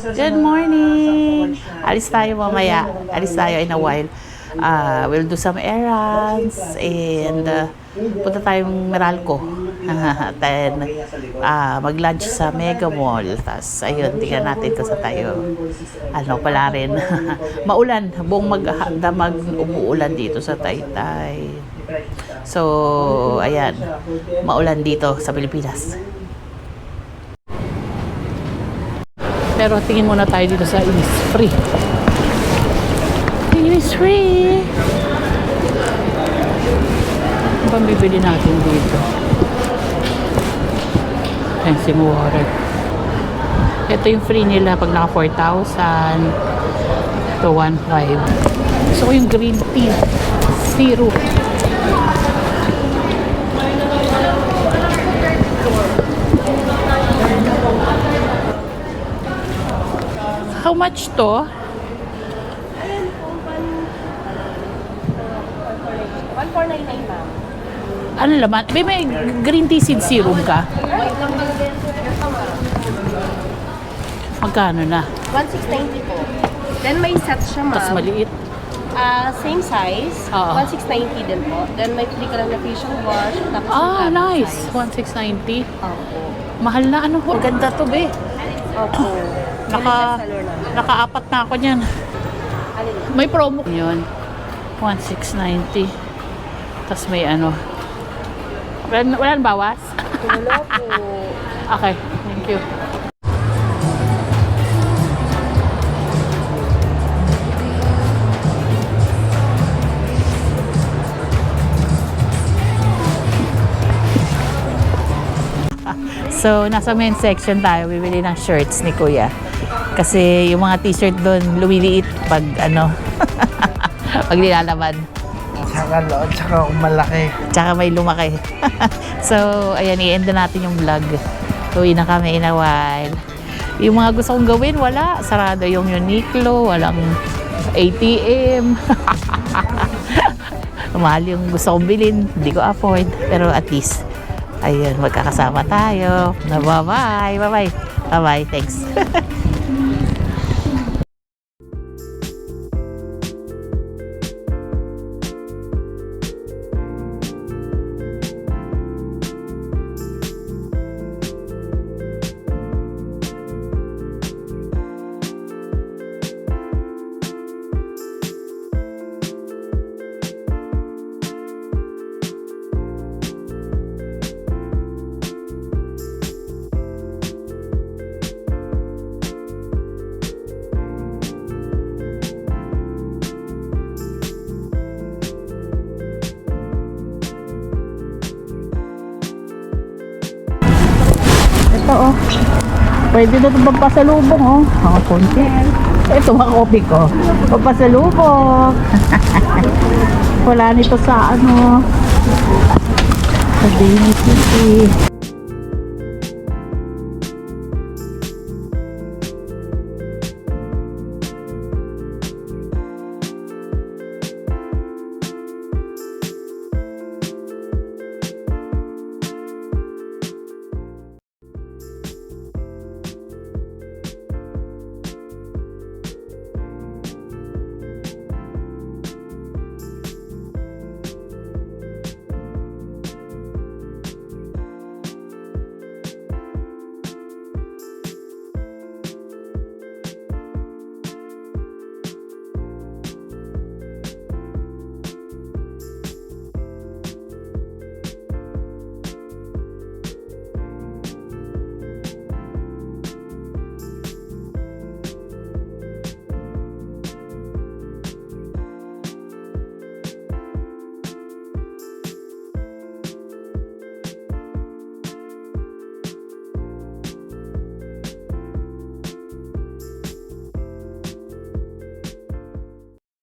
Good morning! Alis tayo mamaya. Alis tayo in a while. We'll do some errands and punta tayong Meralco. Then, mag-lunch sa Mega Mall. Tapos, ayun, tingnan natin kung saan tayo. Ano pala rin. Maulan. Buong umuulan dito sa Taytay. So, ayan. Maulan dito sa Pilipinas. Pero tingin muna tayo dito sa Innisfree. Innisfree! Ano bang bibili natin dito? Fencing water. Ito yung free nila pag naka 4,000 to 1,500. Gusto ko yung green tea. Zero. How much to? 1,499, ma'am. Ano laman? May green tea seed serum ka? Magkano na? 1,690 po. Then may set siya, ma'am. Tapos maliit. Same size. Oo. 1,690 din po. Then may free ka lang na facial wash. Tapos yung Nice. size. 1,690. Opo. Mahal na ano. Ang ganda to, be. Opo. Naka-apat na ako niyan. Alin? May promo. Yun. 1,690. Tapos may ano. Walang bawas? Wala po. Okay. Thank you. So, nasa men's section tayo. Bibili ng shirts ni Kuya. Kasi yung mga t-shirt doon, lumiliit pag ano, pag nilalaban. Tsaka malaki. Tsaka may lumaki. So, ayan, i-end na natin yung vlog. Uwi na kami in a while. Yung mga gusto kong gawin, wala. Sarado yung Uniqlo, walang ATM. Mahal yung gusto kong bilhin, hindi ko afford. Pero at least, ayun, magkakasama tayo. Bye-bye. Bye-bye. Bye-bye. Thanks. Ito oh. Pwede na itong pampasalubong oh. Mga konti. Ito mga kopi ko. Pampasalubong. Wala nito sa ano. Sa Daily City.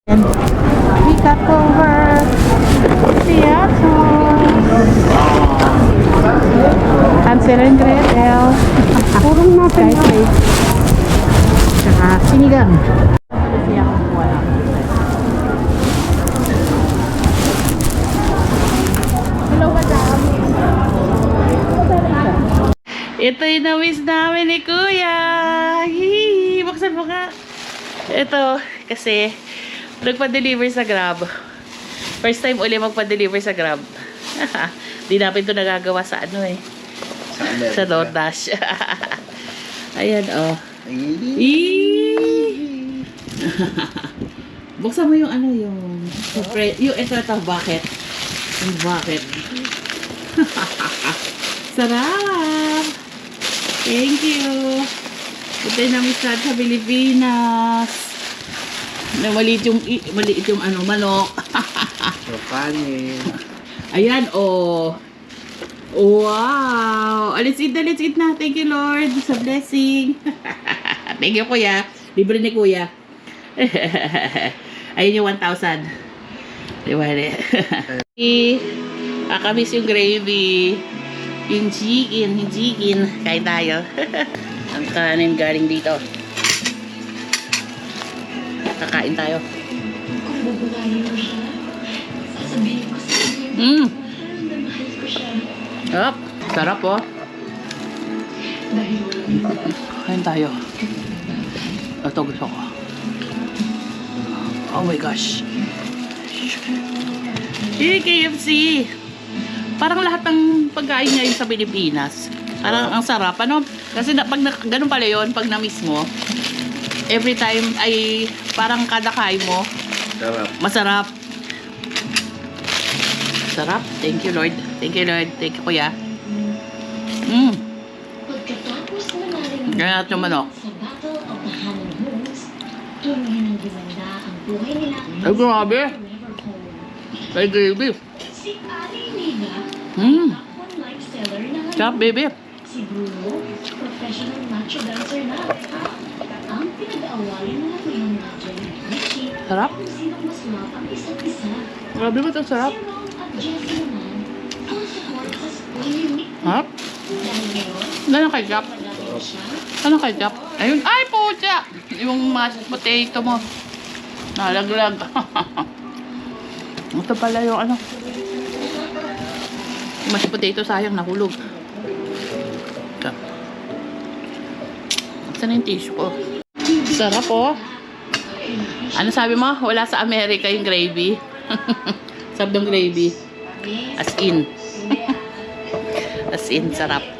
And we got over Seattle. Hansel and Gretel. Purong natin yun. Tsaka sinigang. Hello, madam. Ito yung na-miss namin ni Kuya. Hihi, buksan mo nga. Ito, kasi nagpa-deliver sa Grab. First time uli magpa-deliver sa Grab. Di namin ito nagagawa sa ano eh. Sa DoorDash. Ayan, oh. Eee! Buksan mo yung ano, yung ito, bucket. Yung bucket. Sarap! Thank you! Ito yung namisan sa Pilipinas. Na maliit yung ano, manok. Kanin. Ayan, oh. Wow! Let's eat na. Thank you, Lord, sa blessing. Thank you, Kuya. Libre ni Kuya. Ayun yung 1,000. Diba? Kakamis yung gravy. Yung chicken. Kain tayo. Ang kanin galing dito. Kakain tayo. Sarap oh. Kain tayo. Ito gusto ko. Oh my gosh. KFC. Parang lahat ng pagkain ngayon sa Pilipinas. Parang ang sarap. Ano? Kasi ganun pala yun, pag na-miss mo, every time ay parang kada kain mo, Sarap. masarap. Sarap. Thank you, Lord. Thank you, Kuya. Ganyan yung manok. Ay, grabe. Ay, gravy. Sarap, baby. Si Bruno, professional macho dancer na. Ang pinag-aawalan na ngayong natin, Richie, Sarap. kung sinong mas love ang isa't isa. Grabe ba ito? Sarap. Si Ron at Jessie naman, full support sa unique Sarap. dahil ngayon, Ganyan kay Jap. magaling siya. Ano kay Jap? Ayun. Ay, pucha! Yung mashed potato mo. Nalaglag. Ito pala yung ano. Yung mashed potato sayang nahulog. Ito. Saan yung tissue ko? Sarap oh. Ano sabi mo? Wala sa Amerika yung gravy. Sarap ng gravy. As in. As in, sarap.